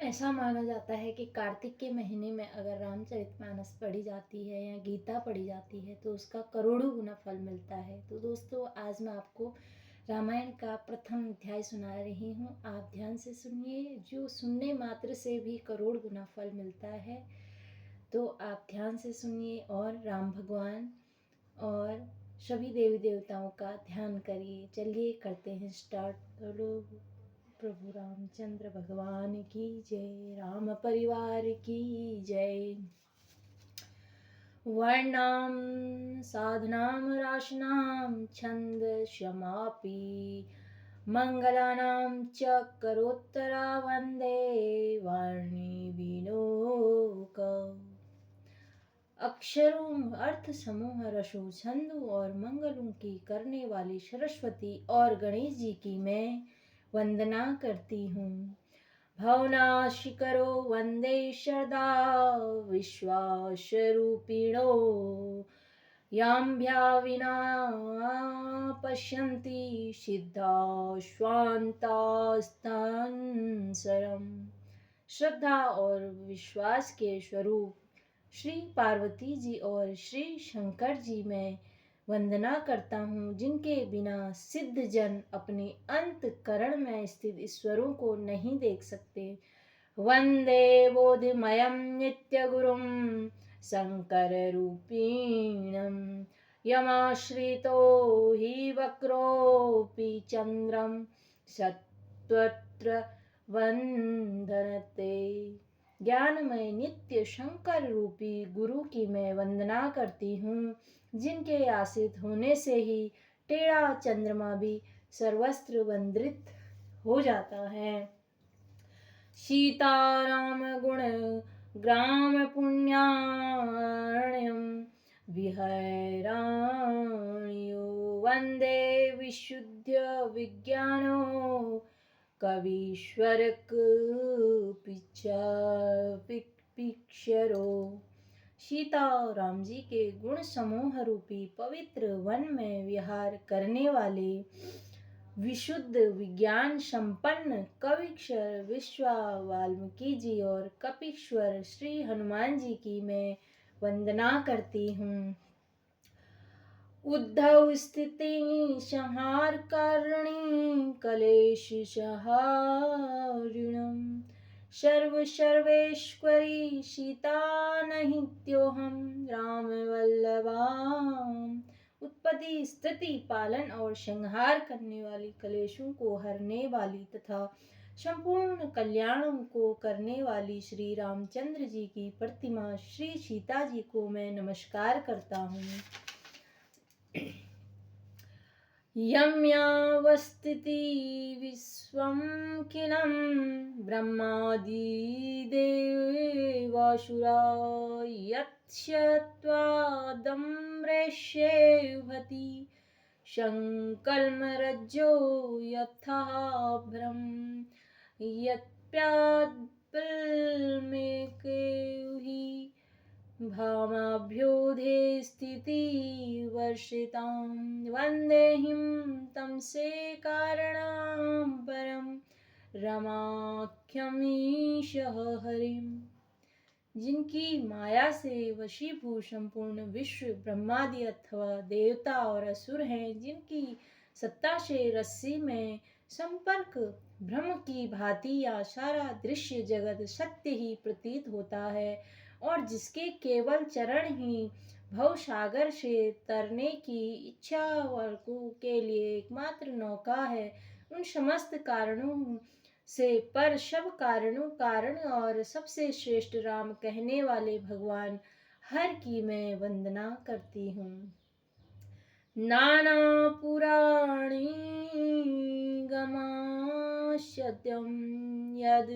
ऐसा माना जाता है कि कार्तिक के महीने में अगर रामचरितमानस पढ़ी जाती है या गीता पढ़ी जाती है तो उसका करोड़ों गुना फल मिलता है। तो दोस्तों, आज मैं आपको रामायण का प्रथम अध्याय सुना रही हूँ। आप ध्यान से सुनिए, जो सुनने मात्र से भी करोड़ गुना फल मिलता है। तो आप ध्यान से सुनिए और राम भगवान और सभी देवी देवताओं का ध्यान करिए। चलिए करते हैं स्टार्ट। बोलो प्रभु रामचंद्र भगवान की जय, राम परिवार की जय। वर्णाम साधनाम राशनाम छंद क्षमापि मंगलानां च करोत्तरा वंदे वाणी विनोक। अक्षरों अर्थ समूह रसों छंदों और मंगलों की करने वाली सरस्वती और गणेश जी की मैं वंदना करती हूँ। भवनाशिकरो वंदे श्रद्धा विश्वासरूपिणो याम्भ्या विना पश्यन्ति सिद्धा स्वान्तास्तांसरम। श्रद्धा और विश्वास के स्वरूप श्री पार्वती जी और श्री शंकर जी में वंदना करता हूँ, जिनके बिना सिद्ध जन अपने अंतकरण में स्थित ईश्वरों को नहीं देख सकते। वंदे बोधिमयं नित्यगुरुं शंकर रूपिणं यमाश्रितो हि वक्रोऽपि चंद्रम सत्वत्र वंदनते। ज्ञानमय नित्य शंकर रूपी गुरु की मैं वंदना करती हूँ, जिनके आश्रित होने से ही टेढ़ा चंद्रमा भी सर्वस्त्र वंदित हो जाता है। सीताराम गुण ग्राम पुण्यार्णयं विहराण्यो वंदे विशुद्ध विज्ञानो कवीश्वरक पिक्षरो। सीता और राम जी के गुण समूह रूपी पवित्र वन में विहार करने वाले विशुद्ध विज्ञान संपन्न कवीश्वर विश्वा वाल्मीकि जी और कपीश्वर श्री हनुमान जी की मैं वंदना करती हूँ। उद्धव स्थिति संहार करणी कलेश सहारिणम सर्व सर्वेश्वरी सीता नहित्योहम राम वल्लभाम। उत्पत्ति स्थिति पालन और संहार करने वाली, कलेशों को हरने वाली तथा संपूर्ण कल्याणों को करने वाली श्री रामचंद्र जी की प्रतिमा श्री सीता जी को मैं नमस्कार करता हूँ। यम्यावस्थिति विश्वं किलं ब्रह्मादि देवासुरा यत्स्त्वादम्रेष्येभति शङ्कल्मरज्जो यथा ब्रह्म यत्प्याद्बल्मेकेहि भामाभ्योधे स्थिति वर्षितां वन्देहिं तं से कारणं परं रमाख्यमीशः हरिम्। जिनकी माया से वशीभूत संपूर्ण विश्व ब्रह्मादि अथवा देवता और असुर हैं, जिनकी सत्ता से रस्सी में संपर्क भ्रम की भांति या सारा दृश्य जगत सत्य ही प्रतीत होता है और जिसके केवल चरण ही भव सागर से तरने की इच्छा वालों के लिए एकमात्र नौका है, उन समस्त कारणों से पर सब कारणों कारण और सबसे श्रेष्ठ राम कहने वाले भगवान हर की मैं वंदना करती हूँ। नाना पुराणी गमाश्यत्यं यद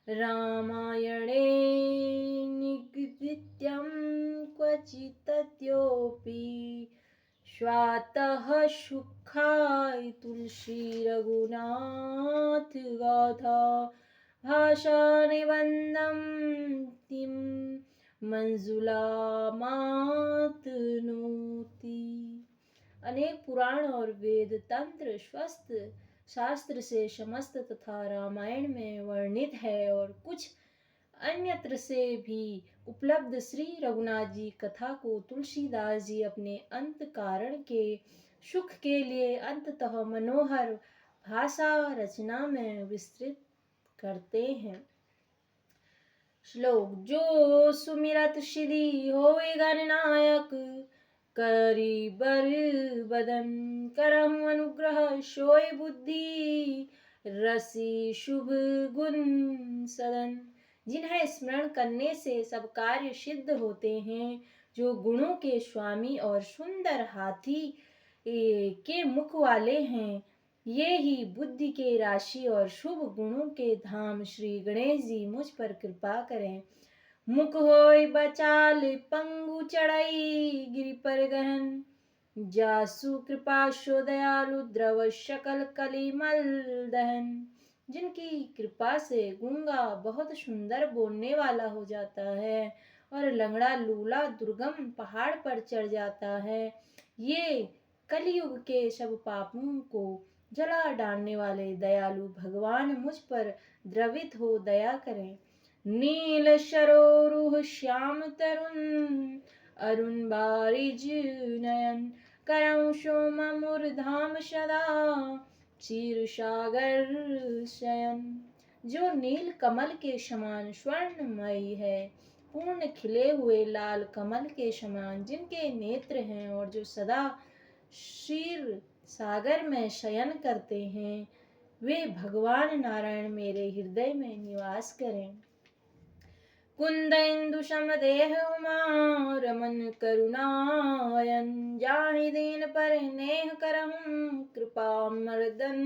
रामायणे निगदित्यं क्वचित्तयोऽपि स्वातः सुखाय तुलसी रघुनाथ गाथा भाषा निबंधं तिम मंजुला मातनोति। अनेक पुराण और वेद तंत्र स्वस्थ शास्त्र से समस्त तथा रामायण में वर्णित है और कुछ अन्यत्र से भी उपलब्ध। श्री रघुनाथ जी कथा को तुलसीदास जी अपने अंत कारण के सुख के लिए अंततः मनोहर भाषा रचना में विस्तृत करते हैं। श्लोक। जो सुमिरत श्री होए गणनायक, करी बर बदन करहु अनुग्रह, सोई बुद्धि रसी शुभ गुण सदन। जिन्हें स्मरण करने से सब कार्य सिद्ध होते हैं, जो गुणों के स्वामी और सुंदर हाथी के मुख वाले हैं, ये ही बुद्धि के राशि और शुभ गुणों के धाम श्री गणेश जी मुझ पर कृपा करें। मुख होय बचाल पंगु चढ़ाई, गिरि पर गहन जासु कृपा शो दयालु, द्रव शकल कलिमल दहन। जिनकी कृपा से गूंगा बहुत सुंदर बोलने वाला हो जाता है और लंगड़ा लूला दुर्गम पहाड़ पर चढ़ जाता है। ये कलयुग के सब पापों को जला डालने वाले दयालु भगवान मुझ पर द्रवित हो दया करें। नील सरोरुह श्याम तरुण, अरुण बारिज नयन करऊं सोम मूर्धाम सदा, क्षीर सागर शयन। जो नील कमल के समान स्वर्णमयी है, पूर्ण खिले हुए लाल कमल के समान जिनके नेत्र हैं और जो सदा क्षीर सागर में शयन करते हैं, वे भगवान नारायण मेरे हृदय में निवास करें। कुंद इंदु सम देह उमा, रमन करुणायन, जाहि दीन पर नेह करहूं कृपा मर्दन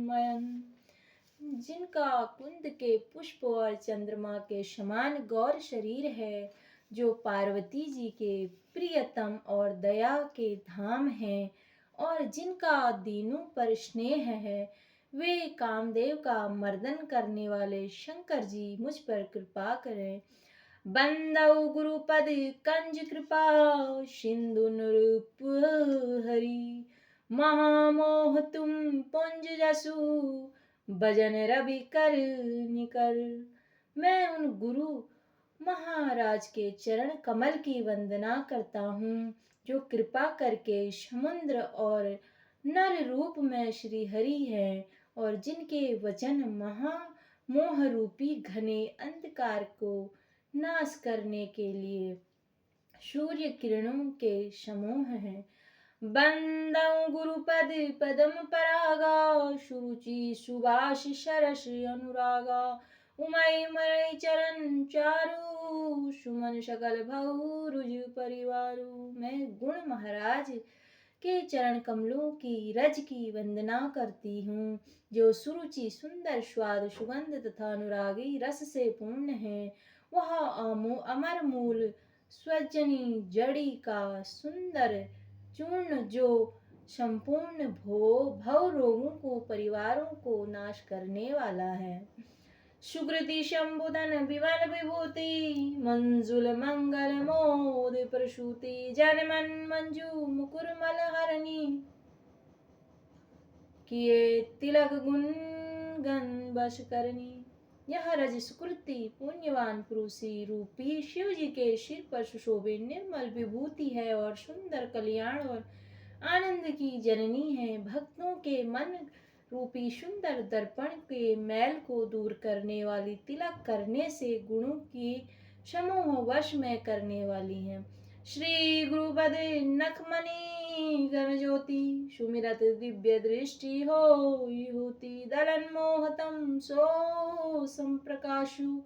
मयन। जिनका कुंद के पुष्प और चंद्रमा के समान गौर शरीर है, जो पार्वती जी के प्रियतम और दया के धाम हैं, और जिनका दीनों पर स्नेह है, वे कामदेव का मर्दन करने वाले शंकर जी मुझ पर कृपा करें। बंदौ गुरुपद कंज कृपा, सिंधु नृप हरि, महामोह तुम पुंज जसु, भजन रवि कर निकर। मैं उन गुरु महाराज के चरण कमल की वंदना करता हूँ, जो कृपा करके समुद्र और नर रूप में श्री हरि है, और जिनके वचन महामोह रूपी घने अंधकार को नाश करने के लिए सूर्य किरणों के समूह हैं। बंदौ गुरुपद पदम परागा, सुरुचि सुभाष सरस अनुरागा, उमय मरय चरण चारु, सुमन सकल भऊ रुज परिवारु। मैं गुण महाराज के चरण कमलों की रज की वंदना करती हूँ, जो सुरुचि सुंदर स्वाद सुगंध तथा अनुरागी रस से पूर्ण है। वह अमर मूल स्वजनी जड़ी का सुंदर चूर्ण, जो संपूर्ण भव रोगों को परिवारों को नाश करने वाला है। सुकृति शंभुधन विमल विभूति, मंजुल मंगल मोद प्रसूति, जनमन मंजू मुकुर मल हरणी, किए तिलक गुण गण बस करनी। यह रज सुकृति पुण्यवान पुरुषी रूपी शिव जी के सिर पर सुशोभित निर्मल विभूति है और सुंदर कल्याण और आनंद की जननी है। भक्तों के मन रूपी सुंदर दर्पण के मैल को दूर करने वाली, तिलक करने से गुणों की समूह वश में करने वाली है। श्री गुरुपद नखमणि गण ज्योति, सुमिरत दिव्य दृष्टि होती, दलन मोहतम सो संप्रकाशु,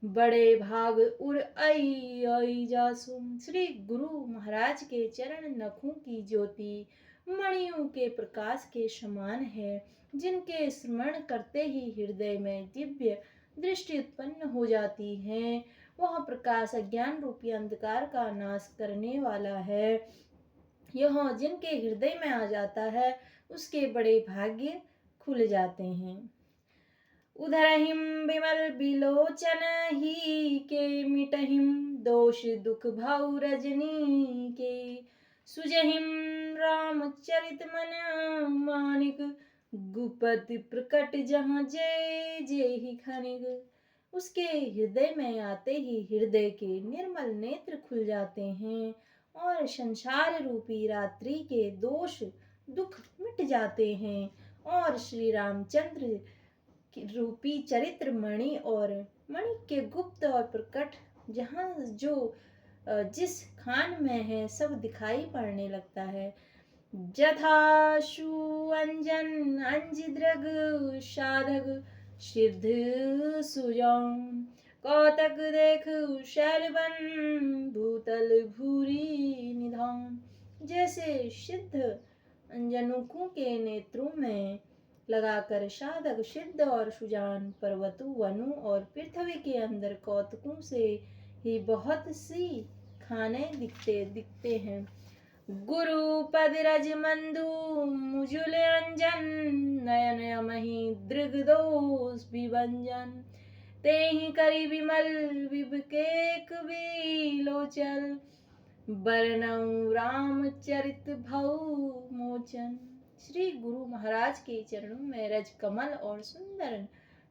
बड़े भाग उर आई जासु। श्री गुरु महाराज के चरण नखों की ज्योति मणियों के प्रकाश के समान है, जिनके स्मरण करते ही हृदय में दिव्य दृष्टि उत्पन्न हो जाती है। वह प्रकाश अज्ञान रूपी अंधकार का नाश करने वाला है। यह जिनके हृदय में आ जाता है, उसके बड़े भाग्य खुल जाते हैं। उधरहिम विमल बिलोचन ही के, मिटहिम दोष दुख भाव रजनी के, सुजहिम रामचरित मन मानिक गुपति प्रकट जहाँ जय जय ही खनिग। उसके हृदय में आते ही हृदय के निर्मल नेत्र खुल जाते हैं और संसार रूपी रात्रि के दोष दुख मिट जाते हैं और श्री रामचंद्र रूपी चरित्र मणि और मणि के गुप्त और प्रकट जहाँ जो जिस खान में है सब दिखाई पड़ने लगता है। जथाशु अंजन अंजिद्रग साधक सिद्ध सुजान कौतक देख शैलबन भूतल भूरी निधान। जैसे सिद्ध अंजनुकों के नेत्रों में लगाकर साधक सिद्ध और सुजान पर्वतों वनों और पृथ्वी के अंदर कौतकों से ही बहुत सी खाने दिखते हैं। गुरु पद रज मंदु मुजुल अंजन नयन यमहि दृग दोष विभंजन। तेहि करि विमल विबकेक विलोचन बरनऊ रामचरित भव मोचन। श्री गुरु महाराज के चरणों में रज कमल और सुंदर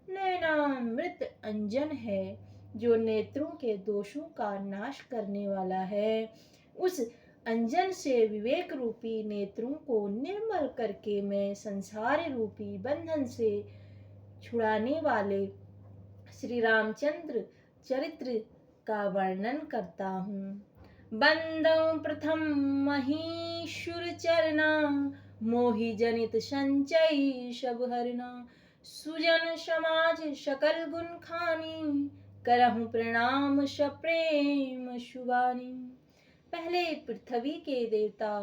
नयनामृत अंजन है जो नेत्रों के दोषों का नाश करने वाला है। उस अंजन से विवेक रूपी नेत्रों को निर्मल करके मैं संसार रूपी बंधन से छुड़ाने वाले श्री रामचंद्र चरित्र का वर्णन करता हूँ। बंदौ प्रथम महीशुर चरना मोहि जनित संचय सब हरना। सुजन समाज सकल गुण खानी करहु प्रणाम सप्रेम शुभानी। पहले पृथ्वी के देवता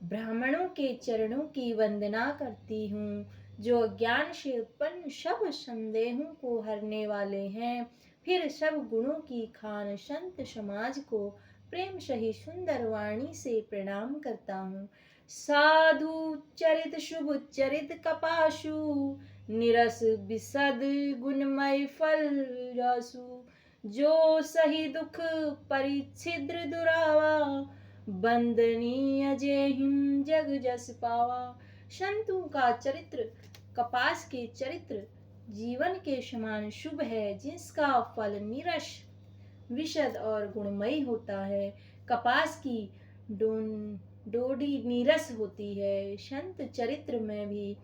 ब्राह्मणों के चरणों की वंदना करती हूँ जो अज्ञान से उत्पन्न सब संदेहों को हरने वाले हैं। फिर सब गुणों की खान संत समाज को प्रेम सही सुंदर वाणी से प्रणाम करता हूँ। साधु चरित शुभ चरित कपाशु निरस विशद गुणमय फल रसु। जो सही दुख परिच्छिद्र दुरावा बंदनीय जेहिम जग जस पावा। संतों का चरित्र कपास के चरित्र जीवन के समान शुभ है जिसका फल निरस विशद और गुणमयी होता है। कपास की डोडी नीरस होती है। संत चरित्र में भी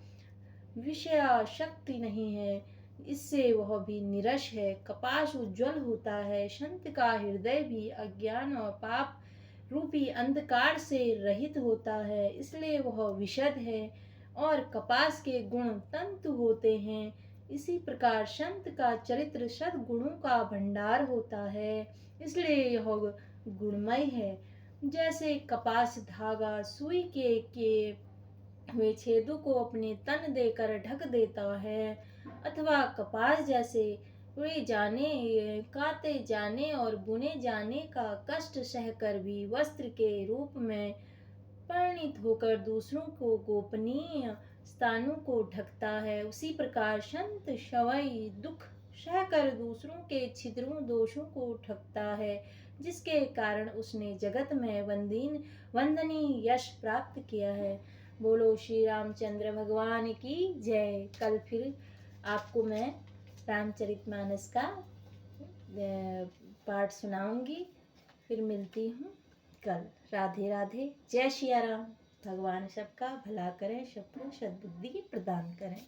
विषयाशक्ति नहीं है, इससे वह भी निरस है। कपास उज्जवल होता है। संत का हृदय भी अज्ञान और पाप रूपी अंधकार से रहित होता है, इसलिए वह विशद है और कपास के गुण तंतु होते हैं। इसी प्रकार संत का चरित्र सद्गुणों का भंडार होता है, इसलिए यह गुणमय है। जैसे कपास धागा सुई के हुए छेदों को अपने तन देकर ढक देता है, अथवा कपास जैसे उड़े जाने काते जाने और बुने जाने का कष्ट सहकर भी वस्त्र के रूप में परिणित होकर दूसरों को गोपनीय स्थानों को ढकता है, उसी प्रकार संत सवई दुख सहकर दूसरों के छिद्रों दोषों को ढकता है, जिसके कारण उसने जगत में वंदनीय यश प्राप्त किया है। बोलो श्री रामचंद्र भगवान की जय। कल फिर आपको मैं रामचरितमानस का पाठ सुनाऊंगी। फिर मिलती हूँ कल। राधे राधे। जय सिया राम। भगवान सबका भला करें, सबको सद्बुद्धि प्रदान करें।